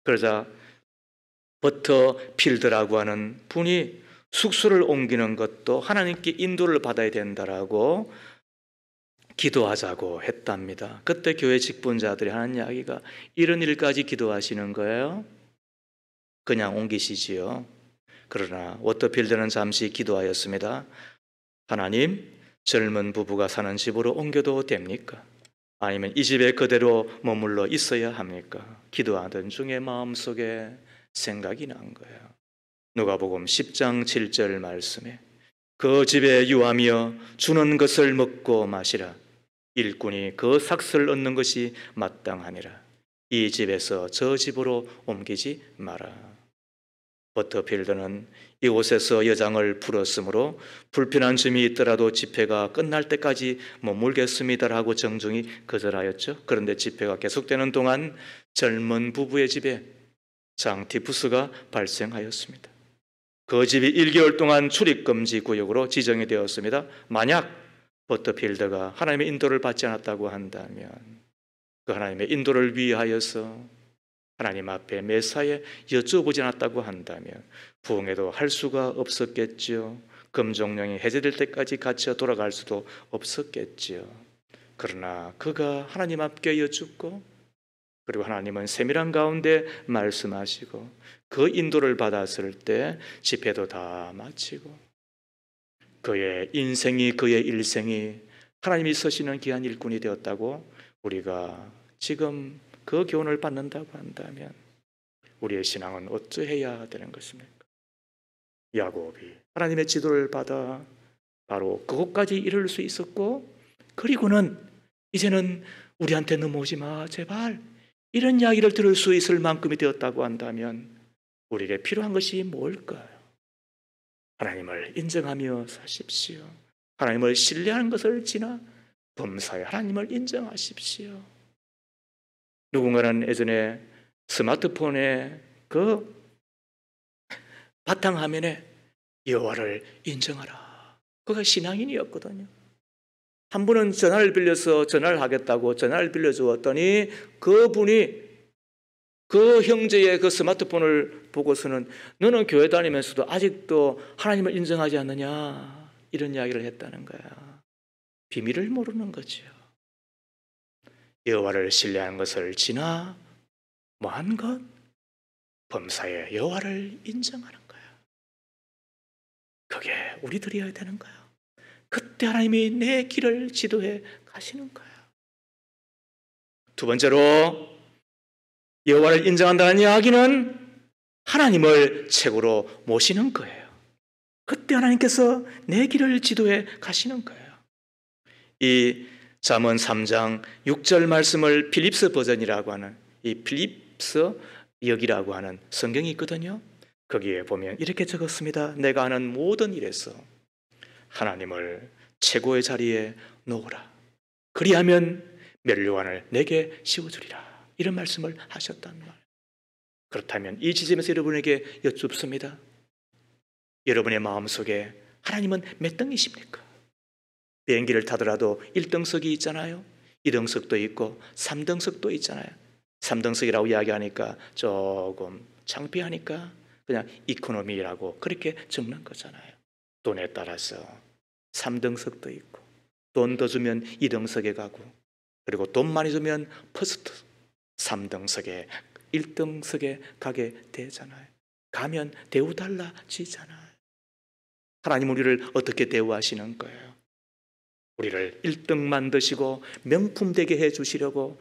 그러자 버터필드라고 하는 분이 숙소를 옮기는 것도 하나님께 인도를 받아야 된다라고 기도하자고 했답니다. 그때 교회 직분자들이 하는 이야기가 이런 일까지 기도하시는 거예요. 그냥 옮기시지요. 그러나 워터필드는 잠시 기도하였습니다. 하나님, 젊은 부부가 사는 집으로 옮겨도 됩니까? 아니면 이 집에 그대로 머물러 있어야 합니까? 기도하던 중에 마음속에 생각이 난 거예요. 누가복음 10장 7절 말씀에 그 집에 유하며 주는 것을 먹고 마시라. 일꾼이 그 삭슬 얻는 것이 마땅하니라. 이 집에서 저 집으로 옮기지 마라. 버터필드는 이곳에서 여장을 풀었으므로 불편한 점이 있더라도 집회가 끝날 때까지 머물겠습니다라고 정중히 거절하였죠. 그런데 집회가 계속되는 동안 젊은 부부의 집에 장티푸스가 발생하였습니다. 그 집이 1개월 동안 출입금지 구역으로 지정이 되었습니다. 만약 버터필드가 하나님의 인도를 받지 않았다고 한다면 그 하나님의 인도를 위하여서 하나님 앞에 매사에 여쭤보지 않았다고 한다면 부흥회도 할 수가 없었겠지요. 금종령이 해제될 때까지 갇혀 돌아갈 수도 없었겠지요. 그러나 그가 하나님 앞에 여쭙고 그리고 하나님은 세밀한 가운데 말씀하시고 그 인도를 받았을 때 집회도 다 마치고 그의 인생이 그의 일생이 하나님이 서시는 귀한 일꾼이 되었다고 우리가 지금 그 교훈을 받는다고 한다면 우리의 신앙은 어찌해야 되는 것입니까? 야곱이 하나님의 지도를 받아 바로 그곳까지 이룰 수 있었고 그리고는 이제는 우리한테 넘어오지 마 제발 이런 이야기를 들을 수 있을 만큼이 되었다고 한다면 우리에게 필요한 것이 뭘까요? 하나님을 인정하며 사십시오. 하나님을 신뢰하는 것을 지나 범사에 하나님을 인정하십시오. 누군가는 예전에 스마트폰의 그 바탕화면에 여호와를 인정하라. 그가 신앙인이었거든요. 한 분은 전화를 빌려서 전화를 하겠다고 전화를 빌려주었더니 그분이 그 형제의 그 스마트폰을 보고서는 너는 교회 다니면서도 아직도 하나님을 인정하지 않느냐 이런 이야기를 했다는 거야. 비밀을 모르는 거죠. 여호와를 신뢰하는 것을 지나 뭐한 것? 범사에 여호와를 인정하는 거야. 그게 우리들이어야 되는 거야. 그때 하나님이 내 길을 지도해 가시는 거야. 두 번째로 여호와를 인정한다는 이야기는 하나님을 최고로 모시는 거예요. 그때 하나님께서 내 길을 지도해 가시는 거예요. 이 잠언 3장 6절 말씀을 필립스 버전이라고 하는 이 필립스 역이라고 하는 성경이 있거든요. 거기에 보면 이렇게 적었습니다. 내가 하는 모든 일에서 하나님을 최고의 자리에 놓으라. 그리하면 면류관을 내게 씌워주리라. 이런 말씀을 하셨단 말이에요. 그렇다면 이 지점에서 여러분에게 여쭙습니다. 여러분의 마음속에 하나님은 몇 등이십니까? 비행기를 타더라도 1등석이 있잖아요. 2등석도 있고 3등석도 있잖아요. 3등석이라고 이야기하니까 조금 창피하니까 그냥 이코노미라고 그렇게 적는 거잖아요. 돈에 따라서 3등석도 있고 돈 더 주면 2등석에 가고 그리고 돈 많이 주면 퍼스트 3등석에 1등석에 가게 되잖아요. 가면 대우 달라지잖아요. 하나님 우리를 어떻게 대우하시는 거예요? 우리를 1등 만드시고 명품 되게 해주시려고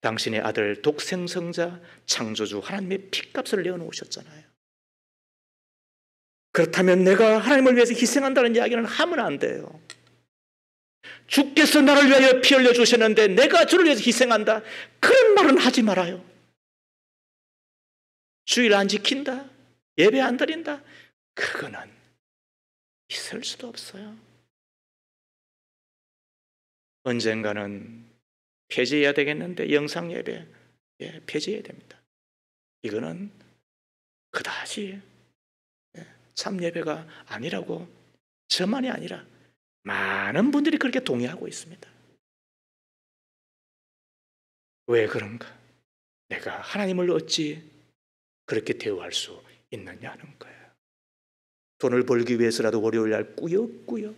당신의 아들 독생성자 창조주 하나님의 피값을 내어놓으셨잖아요. 그렇다면 내가 하나님을 위해서 희생한다는 이야기는 하면 안 돼요. 주께서 나를 위하여 피 흘려 주셨는데 내가 주를 위해서 희생한다. 그런 말은 하지 말아요. 주일 안 지킨다. 예배 안 드린다. 그거는 있을 수도 없어요. 언젠가는 폐지해야 되겠는데 영상 예배 폐지해야 됩니다. 이거는 그다지 참 예배가 아니라고 저만이 아니라 많은 분들이 그렇게 동의하고 있습니다. 왜 그런가? 내가 하나님을 어찌 그렇게 대우할 수 있느냐는 거예요. 돈을 벌기 위해서라도 월요일 날 꾸역꾸역.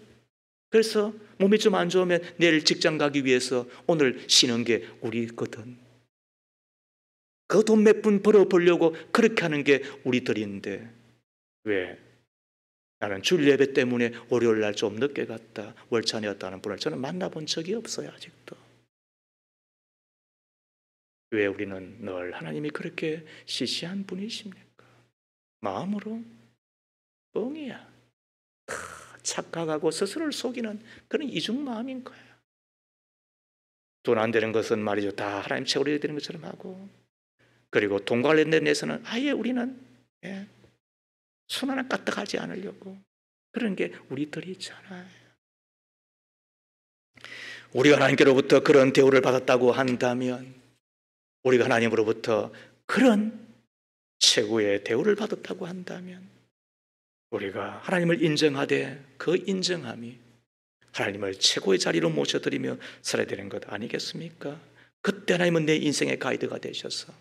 그래서 몸이 좀 안 좋으면 내일 직장 가기 위해서 오늘 쉬는 게 우리거든. 그 돈 몇 푼 벌어보려고 그렇게 하는 게 우리들인데 왜? 나는 주일 예배 때문에 월요일 날 좀 늦게 갔다 월찬이었다는 분을 저는 만나본 적이 없어요. 아직도. 왜 우리는 늘 하나님이 그렇게 시시한 분이십니까? 마음으로 뻥이야. 착각하고 스스로를 속이는 그런 이중 마음인 거예요. 돈 안 되는 것은 말이죠, 다 하나님 책으로 되는 것처럼 하고, 그리고 돈 관련된 데서는 아예 우리는 손 하나 까딱하지 않으려고, 그런 게 우리들이 있잖아요. 우리가 하나님께로부터 그런 대우를 받았다고 한다면, 우리가 하나님으로부터 그런 최고의 대우를 받았다고 한다면, 우리가 하나님을 인정하되 그 인정함이 하나님을 최고의 자리로 모셔드리며 살아야 되는 것 아니겠습니까? 그때 하나님은 내 인생의 가이드가 되셔서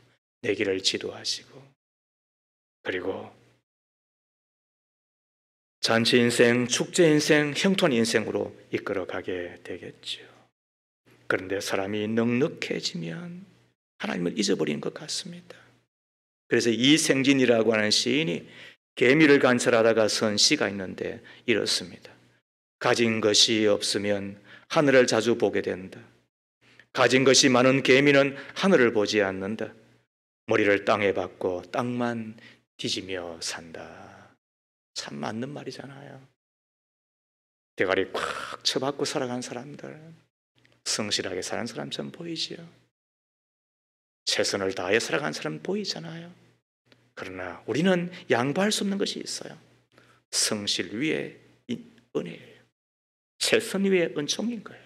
내 길을 지도하시고, 그리고 잔치 인생, 축제 인생, 형통 인생으로 이끌어가게 되겠죠. 그런데 사람이 넉넉해지면 하나님을 잊어버리는 것 같습니다. 그래서 이생진이라고 하는 시인이 개미를 관찰하다가 쓴 시가 있는데 이렇습니다. 가진 것이 없으면 하늘을 자주 보게 된다. 가진 것이 많은 개미는 하늘을 보지 않는다. 머리를 땅에 박고 땅만 뒤지며 산다. 참 맞는 말이잖아요. 대가리 콱 쳐박고 살아간 사람들, 성실하게 사는 사람처럼 보이지요. 최선을 다해 살아간 사람 보이잖아요. 그러나 우리는 양보할 수 없는 것이 있어요. 성실 위에 은혜예요. 최선 위에 은총인 거예요.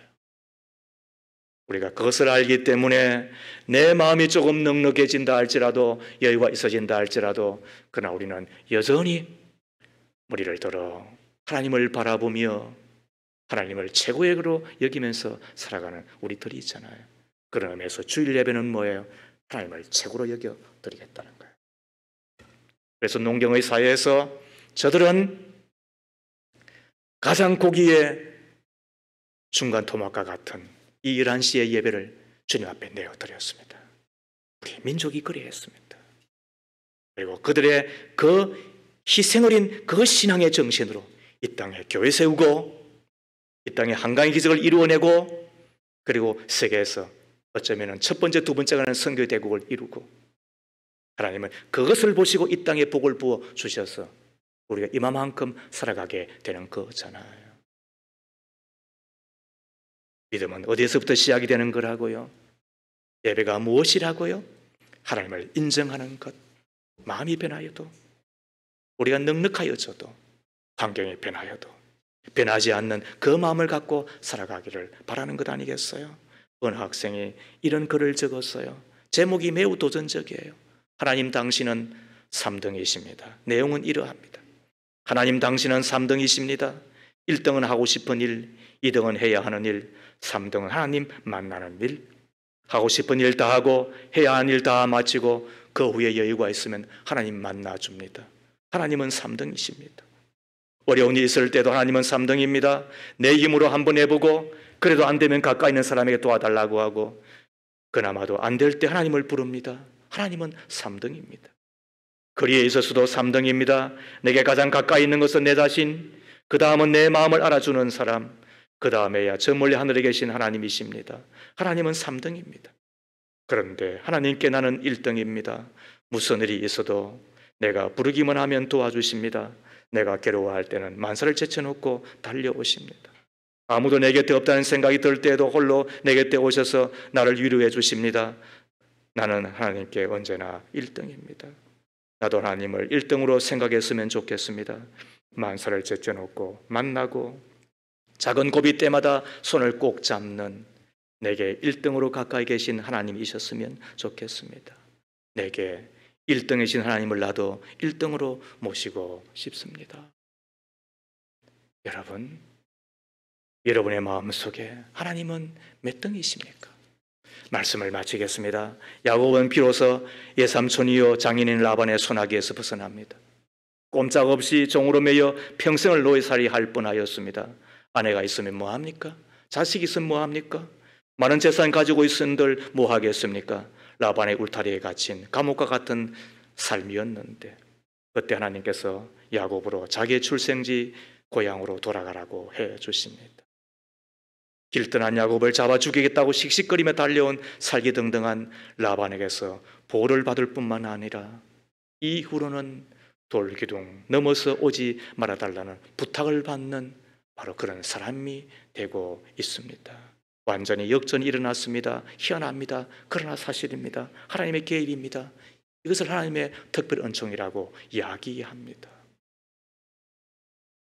우리가 그것을 알기 때문에 내 마음이 조금 넉넉해진다 할지라도, 여유가 있어진다 할지라도, 그러나 우리는 여전히 머리를 들어 하나님을 바라보며 하나님을 최고의 으로 여기면서 살아가는 우리들이 있잖아요. 그런 의미에서 주일 예배는 뭐예요? 하나님을 최고로 여겨드리겠다는 거예요. 그래서 농경의 사회에서 저들은 가장 고기의 중간 토막과 같은 이 11시의 예배를 주님 앞에 내어드렸습니다. 우리 민족이 그리했습니다. 그리고 그들의 그 희생 어린 그 신앙의 정신으로 이 땅에 교회 세우고, 이 땅에 한강의 기적을 이루어내고, 그리고 세계에서 어쩌면 첫 번째, 두 번째가 하는 선교 대국을 이루고, 하나님은 그것을 보시고 이 땅에 복을 부어 주셔서 우리가 이만큼 살아가게 되는 거잖아요. 믿음은 어디에서부터 시작이 되는 거라고요? 예배가 무엇이라고요? 하나님을 인정하는 것. 마음이 변하여도, 우리가 넉넉하여져도, 환경이 변하여도 변하지 않는 그 마음을 갖고 살아가기를 바라는 것 아니겠어요? 어느 학생이 이런 글을 적었어요. 제목이 매우 도전적이에요. 하나님 당신은 3등이십니다. 내용은 이러합니다. 하나님 당신은 3등이십니다. 1등은 하고 싶은 일, 2등은 해야 하는 일, 3등은 하나님 만나는 일. 하고 싶은 일 다 하고 해야 하는 일 다 마치고 그 후에 여유가 있으면 하나님 만나줍니다. 하나님은 3등이십니다. 어려운 일 있을 때도 하나님은 3등입니다. 내 힘으로 한번 해보고 그래도 안 되면 가까이 있는 사람에게 도와달라고 하고, 그나마도 안 될 때 하나님을 부릅니다. 하나님은 3등입니다. 거리에 있어서도 3등입니다. 내게 가장 가까이 있는 것은 내 자신, 그 다음은 내 마음을 알아주는 사람, 그 다음에야 저 멀리 하늘에 계신 하나님이십니다. 하나님은 3등입니다. 그런데 하나님께 나는 1등입니다. 무슨 일이 있어도 내가 부르기만 하면 도와주십니다. 내가 괴로워할 때는 만사를 제쳐놓고 달려오십니다. 아무도 내 곁에 없다는 생각이 들 때에도 홀로 내 곁에 오셔서 나를 위로해 주십니다. 나는 하나님께 언제나 1등입니다. 나도 하나님을 1등으로 생각했으면 좋겠습니다. 만사를 제쳐놓고 만나고 작은 고비 때마다 손을 꼭 잡는 내게 1등으로 가까이 계신 하나님이셨으면 좋겠습니다. 내게 1등이신 하나님을 나도 1등으로 모시고 싶습니다. 여러분, 여러분의 마음속에 하나님은 몇 등이십니까? 말씀을 마치겠습니다. 야곱은 비로소 예삼촌이요 장인인 라반의 손아귀에서 벗어납니다. 꼼짝없이 종으로 매여 평생을 노예살이 할 뻔하였습니다. 아내가 있으면 뭐합니까? 자식이 있으면 뭐합니까? 많은 재산 가지고 있은들 뭐하겠습니까? 라반의 울타리에 갇힌 감옥과 같은 삶이었는데, 그때 하나님께서 야곱으로 자기의 출생지 고향으로 돌아가라고 해 주십니다. 길 떠난 야곱을 잡아 죽이겠다고 씩씩거리며 달려온 살기등등한 라반에게서 보호를 받을 뿐만 아니라 이후로는 돌기둥 넘어서 오지 말아달라는 부탁을 받는 바로 그런 사람이 되고 있습니다. 완전히 역전이 일어났습니다. 희한합니다. 그러나 사실입니다. 하나님의 계획입니다. 이것을 하나님의 특별 은총이라고 이야기합니다.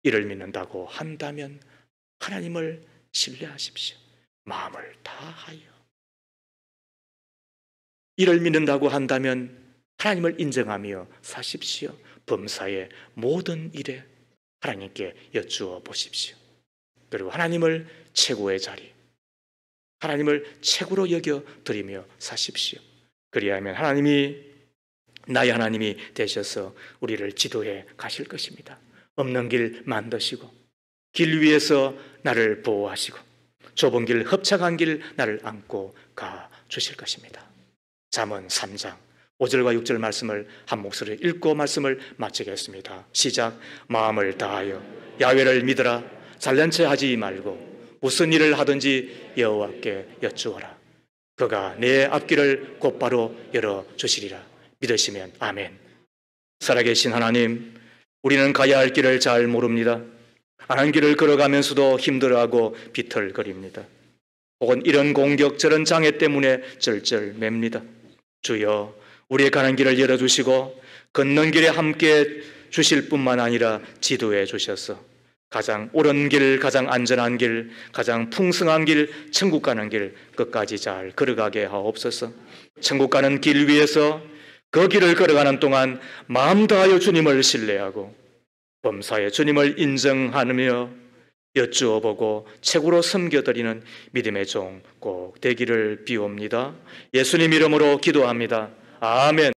이를 믿는다고 한다면 하나님을 신뢰하십시오. 마음을 다하여. 이를 믿는다고 한다면 하나님을 인정하며 사십시오. 범사의 모든 일에 하나님께 여쭈어 보십시오. 그리고 하나님을 최고의 자리, 하나님을 최고로 여겨 드리며 사십시오. 그리하면 하나님이 나의 하나님이 되셔서 우리를 지도해 가실 것입니다. 없는 길 만드시고 길 위에서 나를 보호하시고 좁은 길, 협착한 길 나를 안고 가 주실 것입니다. 잠언 3장 5절과 6절 말씀을 한 목소리로 읽고 말씀을 마치겠습니다. 시작. 마음을 다하여 야훼를 믿으라. 잘난 체 하지 말고 무슨 일을 하든지 여호와께 여쭈어라. 그가 내 앞길을 곧바로 열어주시리라. 믿으시면 아멘. 살아계신 하나님, 우리는 가야 할 길을 잘 모릅니다. 아는 길을 걸어가면서도 힘들어하고 비틀거립니다. 혹은 이런 공격 저런 장애 때문에 쩔쩔맵니다. 주여, 우리의 가는 길을 열어주시고 걷는 길에 함께 주실 뿐만 아니라 지도해 주셔서 가장 옳은 길, 가장 안전한 길, 가장 풍성한 길, 천국 가는 길 끝까지 잘 걸어가게 하옵소서. 천국 가는 길 위에서 그 길을 걸어가는 동안 마음 다하여 주님을 신뢰하고 범사에 주님을 인정하며 여쭈어보고 최고로 섬겨드리는 믿음의 종 꼭 되기를 비옵니다. 예수님 이름으로 기도합니다. 아멘.